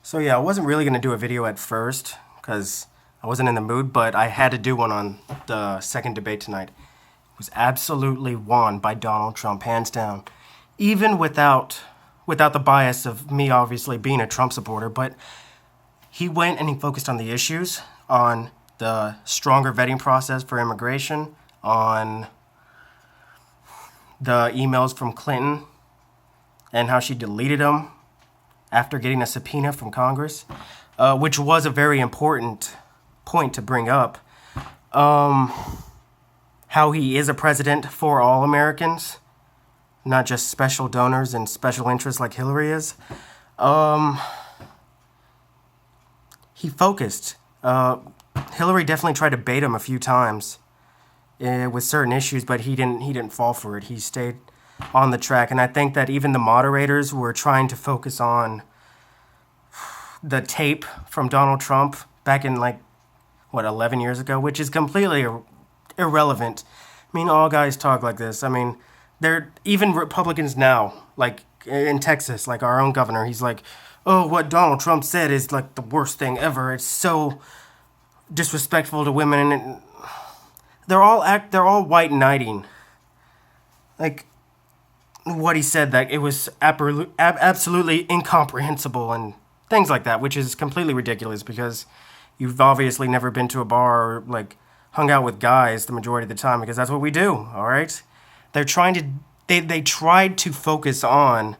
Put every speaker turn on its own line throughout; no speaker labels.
So yeah, I wasn't really gonna do a video at first because I wasn't in the mood, but I had to do one on the second debate tonight. It was absolutely won by Donald Trump, hands down. Even without the bias of me obviously being a Trump supporter, but he went and he focused on the issues, on the stronger vetting process for immigration, on the emails from Clinton and how she deleted them after getting a subpoena from Congress, which was a very important point to bring up. How he is a president for all Americans, not just special donors and special interests like Hillary is. He focused. Hillary definitely tried to bait him a few times with certain issues, but he didn't fall for it. He stayed on the track, and I think that even the moderators were trying to focus on the tape from Donald Trump back in 11 years ago, which is completely irrelevant. I mean, all guys talk like this. I mean, they're even Republicans now, like in Texas, like our own governor. He's like, "Oh, what Donald Trump said is like the worst thing ever. It's so disrespectful to women." And they're all white knighting. Like what he said, that it was absolutely incomprehensible and things like that, which is completely ridiculous because you've obviously never been to a bar or hung out with guys the majority of the time, because that's what we do. All right, they're trying to they tried to focus on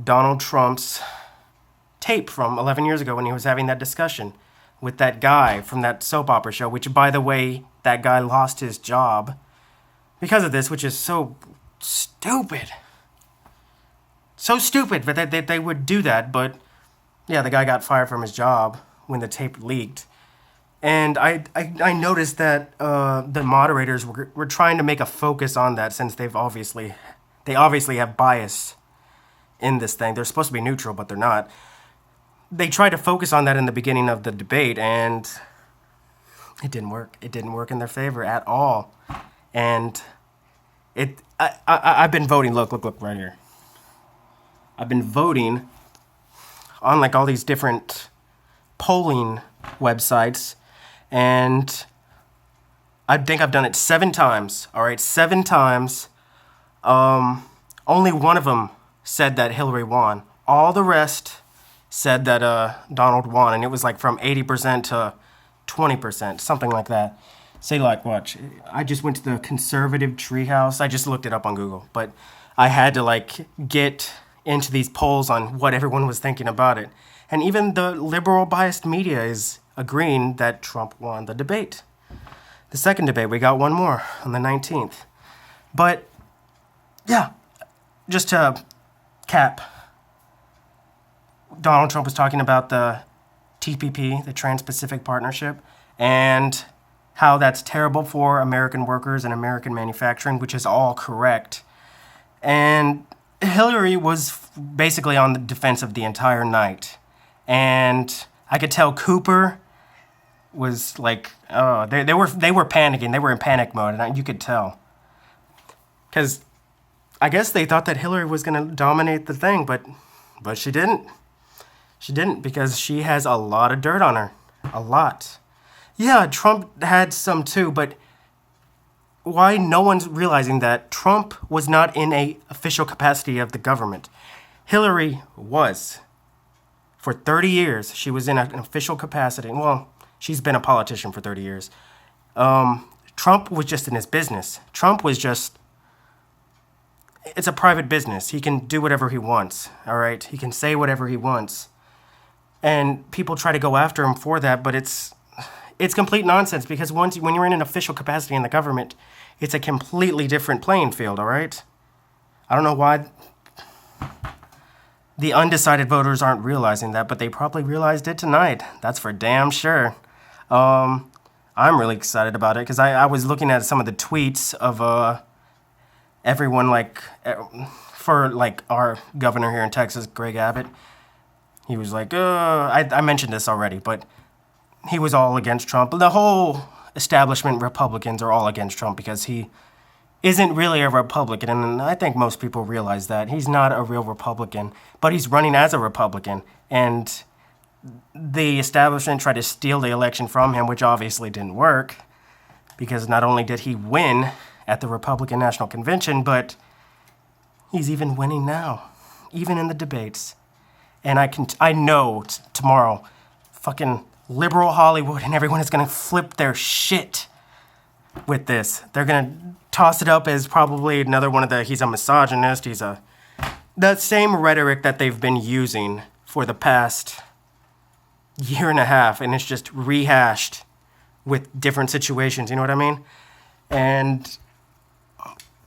Donald Trump's tape from 11 years ago when he was having that discussion with that guy from that soap opera show, which, by the way, that guy lost his job because of this, which is so stupid. So stupid that they would do that, but yeah, the guy got fired from his job when the tape leaked. And I noticed that the moderators were trying to make a focus on that, since they obviously have bias in this thing. They're supposed to be neutral, but they're not. They tried to focus on that in the beginning of the debate, and it didn't work. It didn't work in their favor at all. And I've been voting. Look right here. I've been voting on all these different polling websites, and I think I've done it 7 times. All right, 7 times. Only one of them said that Hillary won. All the rest said that Donald won, and it was from 80% to 20%, something like that. Say watch. I just went to the conservative treehouse. I just looked it up on Google, but I had to get into these polls on what everyone was thinking about it. And even the liberal biased media is agreeing that Trump won the debate. The second debate, we got one more on the 19th. But yeah, just to cap, Donald Trump was talking about the TPP, the Trans-Pacific Partnership, and how that's terrible for American workers and American manufacturing, which is all correct. And Hillary was basically on the defensive the entire night. And I could tell Cooper was they were panicking. They were in panic mode, and you could tell. Because I guess they thought that Hillary was going to dominate the thing, but she didn't. She didn't, because she has a lot of dirt on her. A lot. Yeah, Trump had some too, but why no one's realizing that Trump was not in a official capacity of the government? Hillary was. For 30 years, she was in an official capacity. Well, she's been a politician for 30 years. Trump was just in his business. Trump was just... It's a private business. He can do whatever he wants, all right? He can say whatever he wants. And people try to go after him for that, but it's complete nonsense, because when you're in an official capacity in the government, it's a completely different playing field, all right? I don't know why the undecided voters aren't realizing that, but they probably realized it tonight. That's for damn sure. I'm really excited about it, because I was looking at some of the tweets of everyone, for our governor here in Texas, Greg Abbott. He was I mentioned this already, but he was all against Trump. The whole establishment Republicans are all against Trump because he isn't really a Republican, and I think most people realize that. He's not a real Republican, but he's running as a Republican, and the establishment tried to steal the election from him, which obviously didn't work, because not only did he win at the Republican National Convention, but he's even winning now, even in the debates. And I know tomorrow, fucking liberal Hollywood and everyone is gonna flip their shit with this. They're gonna toss it up as probably another one of he's a misogynist, that same rhetoric that they've been using for the past year and a half, and it's just rehashed with different situations, you know what I mean? And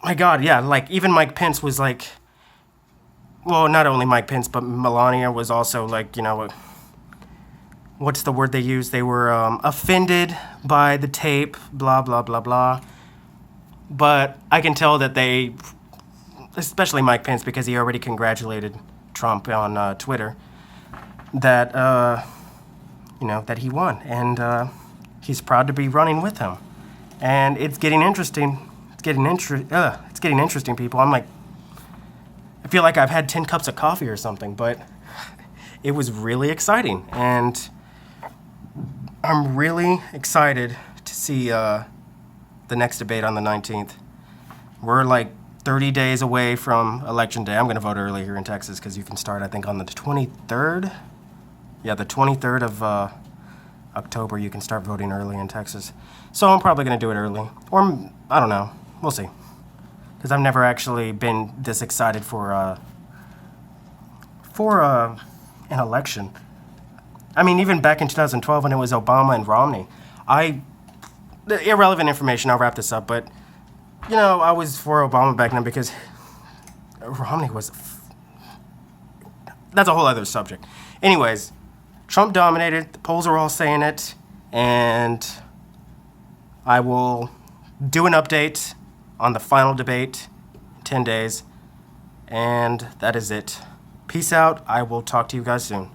my God, yeah, like even Mike Pence was like, well, not only Mike Pence, but Melania was also like, what's the word they used? They were offended by the tape, blah, blah, blah, blah. But I can tell that they, especially Mike Pence, because he already congratulated Trump on Twitter, that, that he won. And he's proud to be running with him. And it's getting interesting. It's getting interesting, people. I'm like, I feel like I've had 10 cups of coffee or something, but it was really exciting. And I'm really excited to see the next debate on the 19th. We're like 30 days away from Election Day. I'm going to vote early here in Texas because you can start, I think, on the 23rd. Yeah, the 23rd of October, you can start voting early in Texas. So I'm probably going to do it early. Or, I don't know. We'll see. Because I've never actually been this excited for an election. I mean, even back in 2012 when it was Obama and Romney, irrelevant information, I'll wrap this up, but, I was for Obama back then because Romney was, that's a whole other subject. Anyways, Trump dominated, the polls are all saying it, and I will do an update on the final debate in 10 days, and that is it. Peace out. I will talk to you guys soon.